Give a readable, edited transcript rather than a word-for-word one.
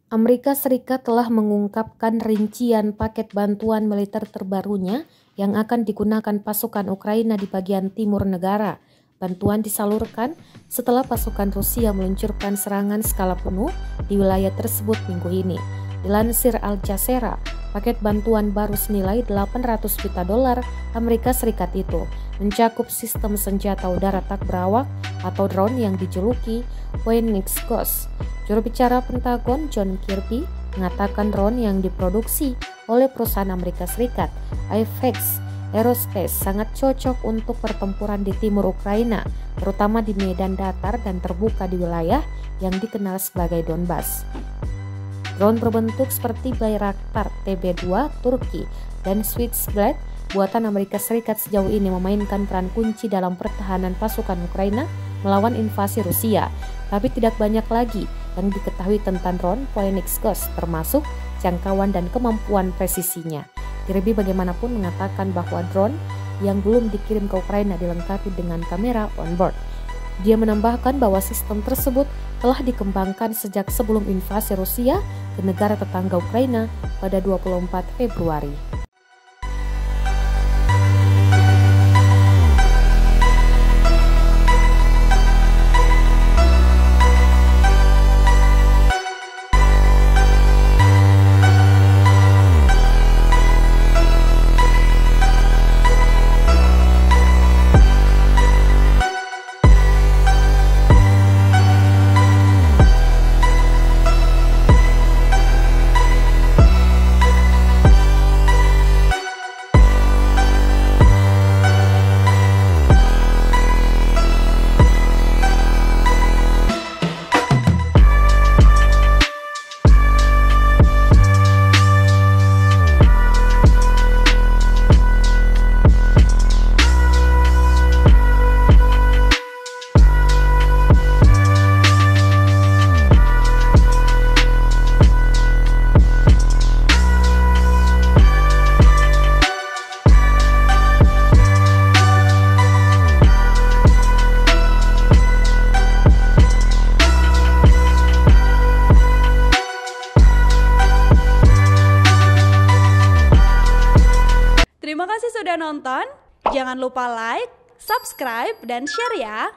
Amerika Serikat telah mengungkapkan rincian paket bantuan militer terbarunya yang akan digunakan pasukan Ukraina di bagian timur negara. Bantuan disalurkan setelah pasukan Rusia meluncurkan serangan skala penuh di wilayah tersebut minggu ini. Dilansir Al Jazeera, paket bantuan baru senilai 800 juta dolar Amerika Serikat itu mencakup sistem senjata udara tak berawak atau drone yang dijuluki Phoenix Ghost. Juru bicara Pentagon John Kirby mengatakan drone yang diproduksi oleh perusahaan Amerika Serikat, Apex Aerospace, sangat cocok untuk pertempuran di timur Ukraina, terutama di medan datar dan terbuka di wilayah yang dikenal sebagai Donbas. Drone berbentuk seperti Bayraktar TB2 Turki dan Switchblade buatan Amerika Serikat sejauh ini memainkan peran kunci dalam pertahanan pasukan Ukraina melawan invasi Rusia, tapi tidak banyak lagi yang diketahui tentang drone Phoenix Ghost, termasuk jangkauan dan kemampuan presisinya. Kirby bagaimanapun mengatakan bahwa drone yang belum dikirim ke Ukraina dilengkapi dengan kamera on-board. Dia menambahkan bahwa sistem tersebut telah dikembangkan sejak sebelum invasi Rusia ke negara tetangga Ukraina pada 24 Februari. Terima kasih sudah nonton. Jangan lupa like, subscribe, dan share ya.